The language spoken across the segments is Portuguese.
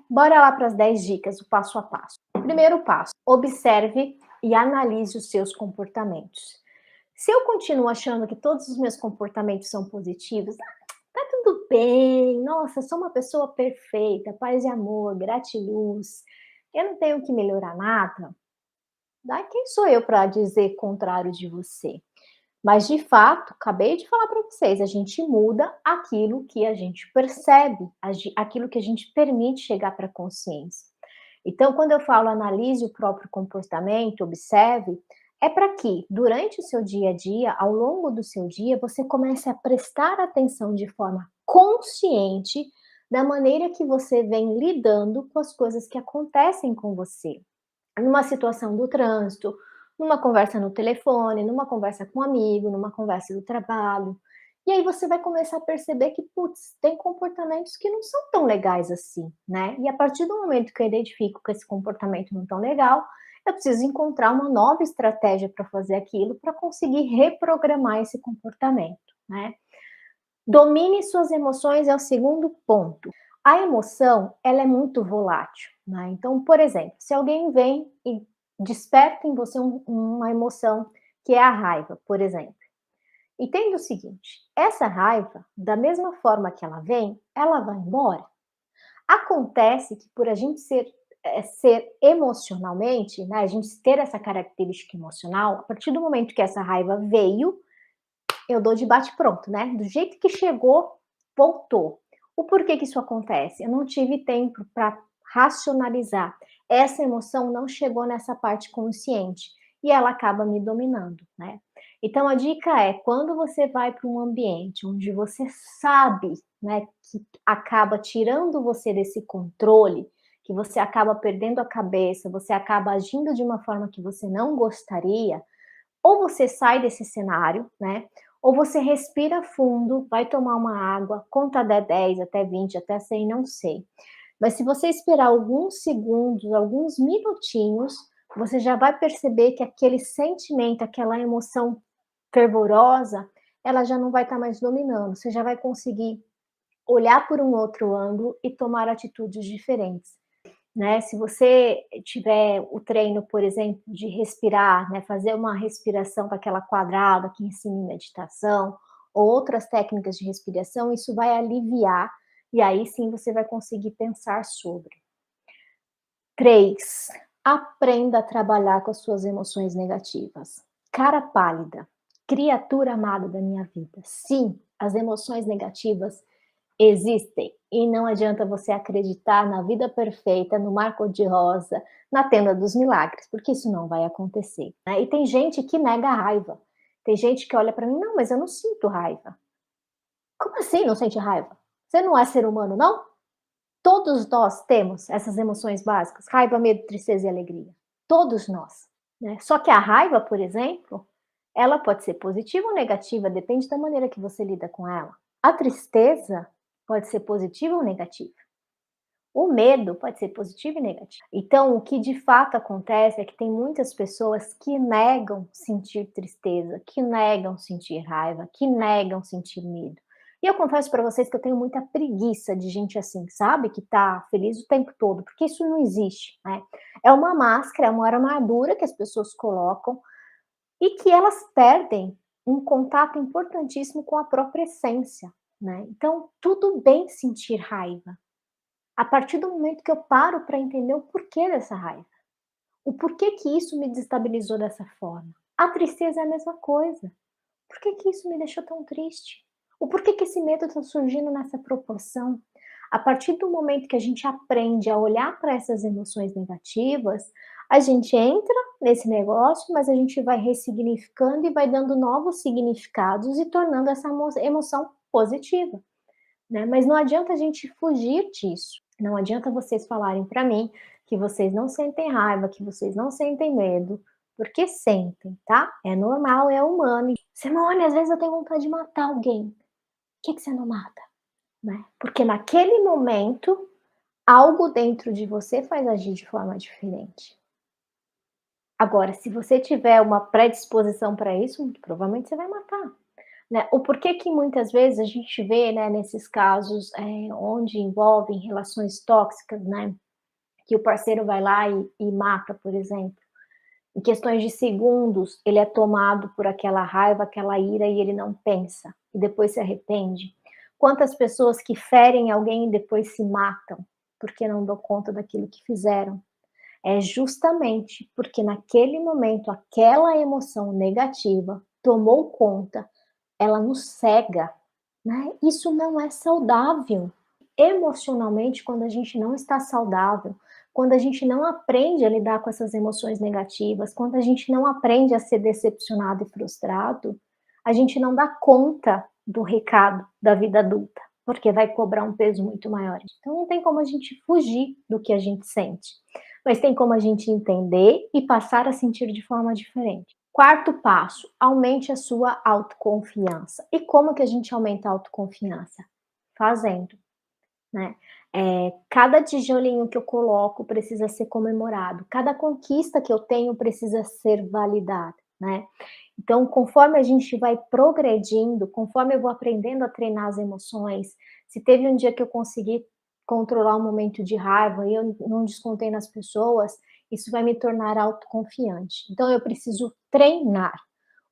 Bora lá para as 10 dicas, o passo a passo. Primeiro passo, observe e analise os seus comportamentos. Se eu continuo achando que todos os meus comportamentos são positivos, tá tudo bem, nossa, sou uma pessoa perfeita, paz e amor, gratiluz, eu não tenho que melhorar nada, daí quem sou eu para dizer contrário de você? Mas de fato, acabei de falar para vocês, a gente muda aquilo que a gente percebe, aquilo que a gente permite chegar para a consciência. Então, quando eu falo analise o próprio comportamento, observe, é para que durante o seu dia a dia, ao longo do seu dia, você comece a prestar atenção de forma consciente da maneira que você vem lidando com as coisas que acontecem com você numa situação do trânsito, numa conversa no telefone, numa conversa com um amigo, numa conversa do trabalho. E aí você vai começar a perceber que, putz, tem comportamentos que não são tão legais assim, né? E a partir do momento que eu identifico que esse comportamento não tão legal, eu preciso encontrar uma nova estratégia para fazer aquilo, para conseguir reprogramar esse comportamento, né? Domine suas emoções é o segundo ponto. A emoção, ela é muito volátil, né? Então, por exemplo, se alguém vem e desperta em você uma emoção que é a raiva, por exemplo. Entenda o seguinte, essa raiva, da mesma forma que ela vai embora. Acontece que por a gente ser emocionalmente, né, a gente ter essa característica emocional, a partir do momento que essa raiva veio, eu dou de bate pronto, né, do jeito que chegou, voltou. O porquê que isso acontece? Eu não tive tempo para racionalizar. Essa emoção não chegou nessa parte consciente e ela acaba me dominando, né. Então a dica é, quando você vai para um ambiente onde você sabe, né, que acaba tirando você desse controle, que você acaba perdendo a cabeça, você acaba agindo de uma forma que você não gostaria, ou você sai desse cenário, né? Ou você respira fundo, vai tomar uma água, conta até 10, até 20, até 100, não sei. Mas se você esperar alguns segundos, alguns minutinhos, você já vai perceber que aquele sentimento, aquela emoção fervorosa, ela já não vai estar mais dominando. Você já vai conseguir olhar por um outro ângulo e tomar atitudes diferentes. Né, se você tiver o treino, por exemplo, de respirar, né, fazer uma respiração com aquela quadrada que ensina em meditação, ou outras técnicas de respiração, isso vai aliviar, e aí sim você vai conseguir pensar sobre. 3. Aprenda a trabalhar com as suas emoções negativas. Cara pálida, criatura amada da minha vida. Sim, as emoções negativas existem e não adianta você acreditar na vida perfeita, no mar cor-de-rosa, na tenda dos milagres, porque isso não vai acontecer, né? E tem gente que nega a raiva. Tem gente que olha para mim: "Não, mas eu não sinto raiva". Como assim não sente raiva? Você não é ser humano, não? Todos nós temos essas emoções básicas: raiva, medo, tristeza e alegria. Todos nós, né? Só que a raiva, por exemplo, ela pode ser positiva ou negativa, depende da maneira que você lida com ela. A tristeza pode ser positiva ou negativa. O medo pode ser positivo e negativo. Então, o que de fato acontece é que tem muitas pessoas que negam sentir tristeza, que negam sentir raiva, que negam sentir medo. E eu confesso para vocês que eu tenho muita preguiça de gente assim, sabe? Que tá feliz o tempo todo, porque isso não existe, né? É uma máscara, é uma armadura que as pessoas colocam e que elas perdem um contato importantíssimo com a própria essência, né? Então, tudo bem sentir raiva, a partir do momento que eu paro para entender o porquê dessa raiva, o porquê que isso me desestabilizou dessa forma. A tristeza é a mesma coisa. Por que que isso me deixou tão triste? O porquê que esse medo está surgindo nessa proporção? A partir do momento que a gente aprende a olhar para essas emoções negativas, a gente entra nesse negócio, mas a gente vai ressignificando e vai dando novos significados e tornando essa emoção positiva, né? Mas não adianta a gente fugir disso. Não adianta vocês falarem para mim que vocês não sentem raiva, que vocês não sentem medo, porque sentem, tá? É normal, é humano. Simone, às vezes eu tenho vontade de matar alguém. Por que você não mata? Né? Porque naquele momento, algo dentro de você faz agir de forma diferente. Agora, se você tiver uma predisposição para isso, muito provavelmente você vai matar. né? O porquê que muitas vezes a gente vê, né, nesses casos, onde envolvem relações tóxicas, né, que o parceiro vai lá e mata, por exemplo. Em questões de segundos, ele é tomado por aquela raiva, aquela ira e ele não pensa, e depois se arrepende. Quantas pessoas que ferem alguém e depois se matam, porque não dão conta daquilo que fizeram. É justamente porque naquele momento aquela emoção negativa tomou conta, ela nos cega, né? Isso não é saudável. Emocionalmente, quando a gente não está saudável, quando a gente não aprende a lidar com essas emoções negativas, quando a gente não aprende a ser decepcionado e frustrado, a gente não dá conta do recado da vida adulta, porque vai cobrar um peso muito maior. Então não tem como a gente fugir do que a gente sente, mas tem como a gente entender e passar a sentir de forma diferente. Quarto passo, aumente a sua autoconfiança. E como que a gente aumenta a autoconfiança? Fazendo, né? Cada tijolinho que eu coloco precisa ser comemorado, cada conquista que eu tenho precisa ser validada, né? Então, conforme a gente vai progredindo, conforme eu vou aprendendo a treinar as emoções, se teve um dia que eu consegui controlar um momento de raiva e eu não descontei nas pessoas, isso vai me tornar autoconfiante. Então, eu preciso treinar.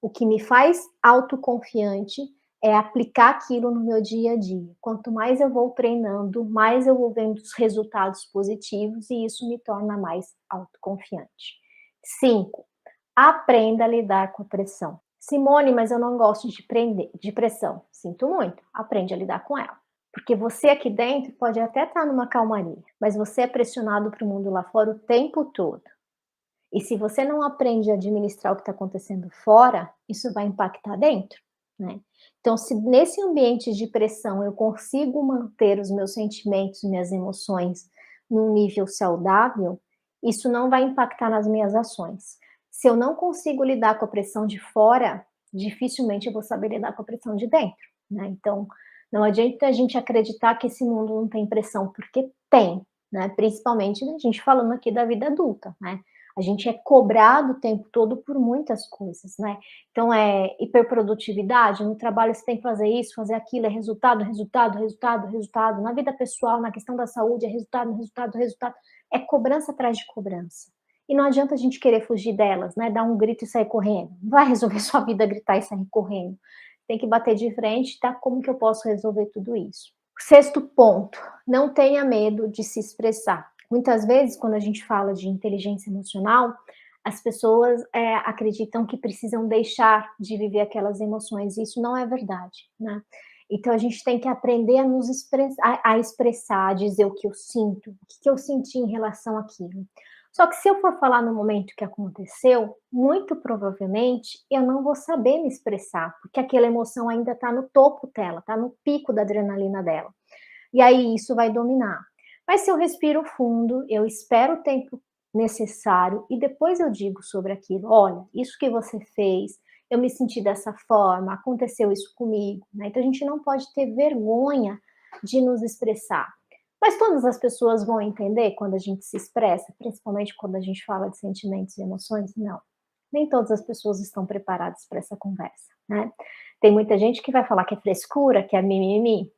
O que me faz autoconfiante é aplicar aquilo no meu dia a dia. Quanto mais eu vou treinando, mais eu vou vendo os resultados positivos e isso me torna mais autoconfiante. 5. Aprenda a lidar com a pressão. Simone, mas eu não gosto de pressão. Sinto muito, aprende a lidar com ela. Porque você aqui dentro pode até estar numa calmaria, mas você é pressionado para o mundo lá fora o tempo todo. E se você não aprende a administrar o que está acontecendo fora, isso vai impactar dentro, né? Então, se nesse ambiente de pressão eu consigo manter os meus sentimentos, minhas emoções num nível saudável, isso não vai impactar nas minhas ações. Se eu não consigo lidar com a pressão de fora, dificilmente eu vou saber lidar com a pressão de dentro, né? Então, não adianta a gente acreditar que esse mundo não tem pressão, porque tem, né? Principalmente a gente falando aqui da vida adulta, né? A gente é cobrado o tempo todo por muitas coisas, né? Então é hiperprodutividade, no trabalho você tem que fazer isso, fazer aquilo, é resultado, resultado, resultado, resultado. Na vida pessoal, na questão da saúde, é resultado, resultado, resultado. É cobrança atrás de cobrança. E não adianta a gente querer fugir delas, né? Dar um grito e sair correndo. Não vai resolver sua vida gritar e sair correndo. Tem que bater de frente, tá? Como que eu posso resolver tudo isso? Sexto ponto, não tenha medo de se expressar. Muitas vezes, quando a gente fala de inteligência emocional, as pessoas acreditam que precisam deixar de viver aquelas emoções. Isso não é verdade, né? Então a gente tem que aprender a nos expressar, a expressar, a dizer o que eu sinto, o que eu senti em relação àquilo. Só que se eu for falar no momento que aconteceu, muito provavelmente eu não vou saber me expressar, porque aquela emoção ainda está no topo dela, está no pico da adrenalina dela. E aí isso vai dominar. Mas se eu respiro fundo, eu espero o tempo necessário e depois eu digo sobre aquilo: olha, isso que você fez, eu me senti dessa forma, aconteceu isso comigo, né? Então a gente não pode ter vergonha de nos expressar. Mas todas as pessoas vão entender quando a gente se expressa, principalmente quando a gente fala de sentimentos e emoções? Não. Nem todas as pessoas estão preparadas para essa conversa, né? Tem muita gente que vai falar que é frescura, que é mimimi,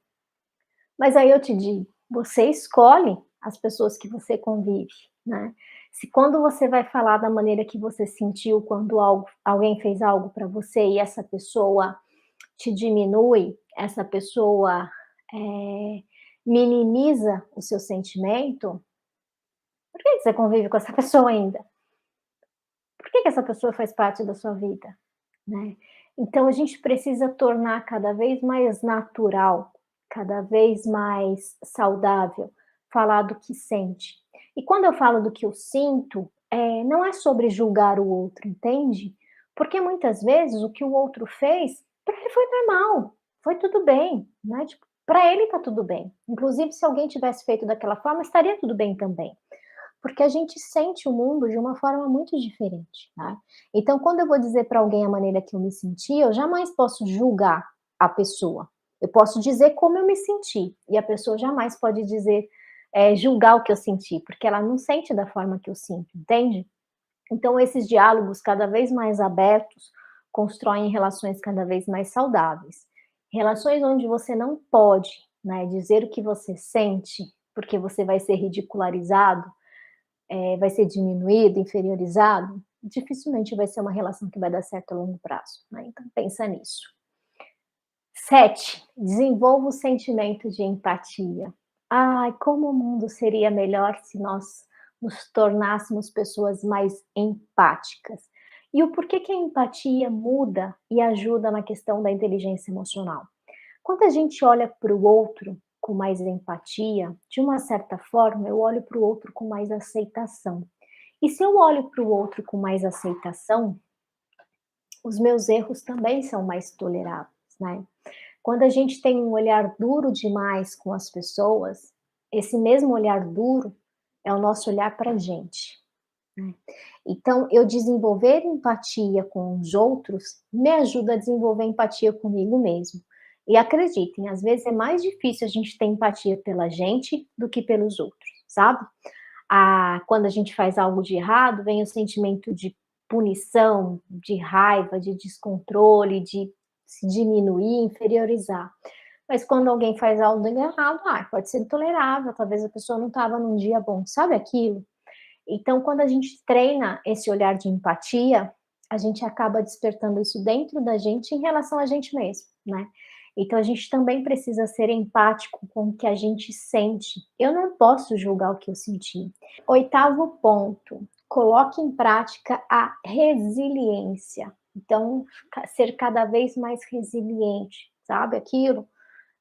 mas aí eu te digo, você escolhe as pessoas que você convive, né. Se quando você vai falar da maneira que você sentiu quando alguém fez algo para você e essa pessoa te diminui, essa pessoa, eh, minimiza o seu sentimento, por que que você convive com essa pessoa ainda? Por que que essa pessoa faz parte da sua vida, né? Então a gente precisa tornar cada vez mais natural, cada vez mais saudável, falar do que sente. E quando eu falo do que eu sinto, não é sobre julgar o outro, entende? Porque muitas vezes o que o outro fez, para ele foi normal, foi tudo bem, né? Tipo, para ele tá tudo bem. Inclusive, se alguém tivesse feito daquela forma, estaria tudo bem também. Porque a gente sente o mundo de uma forma muito diferente, tá. Então quando eu vou dizer para alguém a maneira que eu me senti, eu jamais posso julgar a pessoa. Eu posso dizer como eu me senti, e a pessoa jamais pode dizer, julgar o que eu senti, porque ela não sente da forma que eu sinto, entende? Então esses diálogos cada vez mais abertos, constroem relações cada vez mais saudáveis. Relações onde você não pode, né, dizer o que você sente, porque você vai ser ridicularizado, vai ser diminuído, inferiorizado, dificilmente vai ser uma relação que vai dar certo a longo prazo, né, então pensa nisso. 7, desenvolva o sentimento de empatia. Ai, como o mundo seria melhor se nós nos tornássemos pessoas mais empáticas. E o porquê que a empatia muda e ajuda na questão da inteligência emocional? Quando a gente olha para o outro com mais empatia, de uma certa forma, eu olho para o outro com mais aceitação. E se eu olho para o outro com mais aceitação, os meus erros também são mais toleráveis, né? Quando a gente tem um olhar duro demais com as pessoas, esse mesmo olhar duro é o nosso olhar para a gente, né. Então, eu desenvolver empatia com os outros me ajuda a desenvolver empatia comigo mesmo. E acreditem, às vezes é mais difícil a gente ter empatia pela gente do que pelos outros, sabe. Quando a gente faz algo de errado, vem o sentimento de punição, de raiva, de descontrole, de se diminuir, inferiorizar. Mas quando alguém faz algo de errado, pode ser tolerável, talvez a pessoa não estava num dia bom, sabe aquilo? Então, quando a gente treina esse olhar de empatia, a gente acaba despertando isso dentro da gente em relação a gente mesmo, né? Então, a gente também precisa ser empático com o que a gente sente. Eu não posso julgar o que eu senti. Oitavo ponto, coloque em prática a resiliência. Então, ser cada vez mais resiliente, sabe aquilo?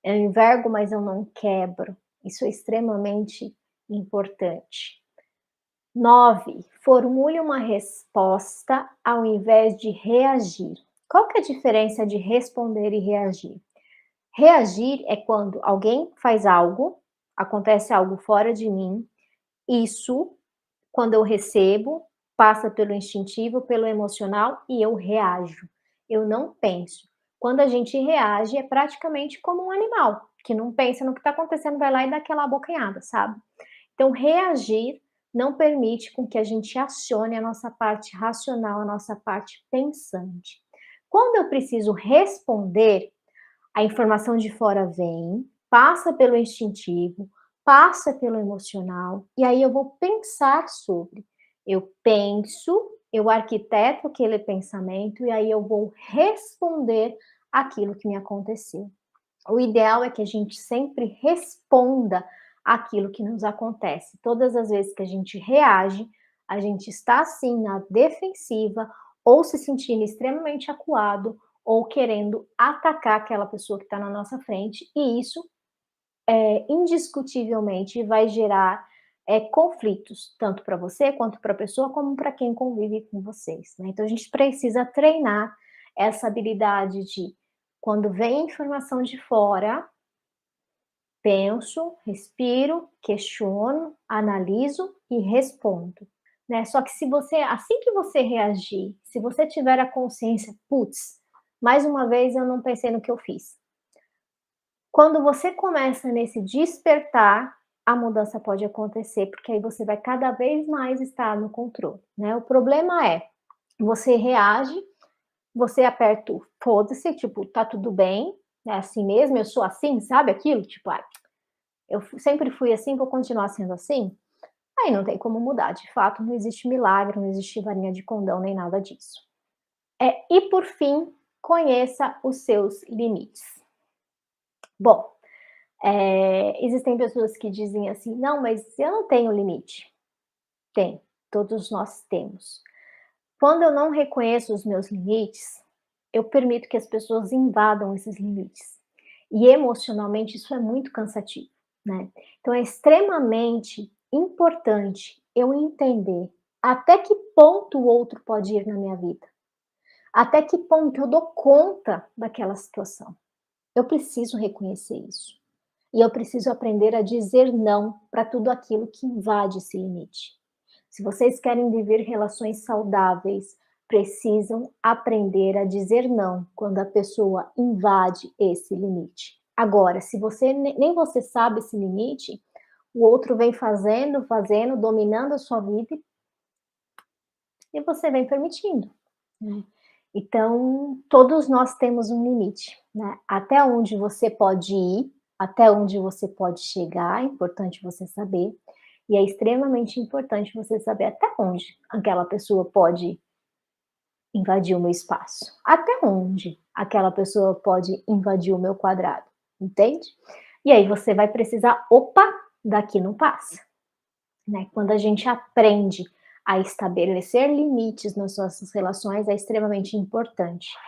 Eu envergo, mas eu não quebro. Isso é extremamente importante. 9, formule uma resposta ao invés de reagir. Qual que é a diferença de responder e reagir? Reagir é quando alguém faz algo, acontece algo fora de mim, isso, quando eu recebo, passa pelo instintivo, pelo emocional e eu reajo. Eu não penso. Quando a gente reage, é praticamente como um animal, que não pensa no que está acontecendo, vai lá e dá aquela abocanhada, sabe? Então, reagir não permite com que a gente acione a nossa parte racional, a nossa parte pensante. Quando eu preciso responder, a informação de fora vem, passa pelo instintivo, passa pelo emocional, e aí eu vou pensar sobre. Eu penso, eu arquiteto aquele pensamento, e aí eu vou responder aquilo que me aconteceu. O ideal é que a gente sempre responda aquilo que nos acontece. Todas as vezes que a gente reage, a gente está assim na defensiva, ou se sentindo extremamente acuado, ou querendo atacar aquela pessoa que está na nossa frente, e isso indiscutivelmente vai gerar conflitos, tanto para você quanto para a pessoa, como para quem convive com vocês, né? Então a gente precisa treinar essa habilidade de, quando vem informação de fora, penso, respiro, questiono, analiso e respondo, né. Só que se você, assim que você reagir, se você tiver a consciência: "Putz, mais uma vez eu não pensei no que eu fiz". Quando você começa nesse despertar, a mudança pode acontecer, porque aí você vai cada vez mais estar no controle, né. O problema é, você reage, você aperta o foda-se, tipo, tá tudo bem, é assim mesmo, eu sou assim, sabe aquilo? Tipo: eu sempre fui assim, vou continuar sendo assim? Aí não tem como mudar, de fato não existe milagre, não existe varinha de condão nem nada disso. E por fim, conheça os seus limites. Bom, existem pessoas que dizem assim: "Não, mas eu não tenho limite". Tem, todos nós temos. Quando eu não reconheço os meus limites, eu permito que as pessoas invadam esses limites. E emocionalmente isso é muito cansativo, né. Então é extremamente importante eu entender até que ponto o outro pode ir na minha vida, até que ponto eu dou conta daquela situação. Eu preciso reconhecer isso. E eu preciso aprender a dizer não para tudo aquilo que invade esse limite. Se vocês querem viver relações saudáveis, precisam aprender a dizer não quando a pessoa invade esse limite. Agora, se você nem você sabe esse limite, o outro vem fazendo, fazendo, dominando a sua vida e você vem permitindo, né. Então, todos nós temos um limite, né? Até onde você pode ir, até onde você pode chegar, é importante você saber. E é extremamente importante você saber até onde aquela pessoa pode invadir o meu espaço, até onde aquela pessoa pode invadir o meu quadrado, entende? E aí você vai precisar, opa, daqui não passa, né? Quando a gente aprende a estabelecer limites nas nossas relações, é extremamente importante.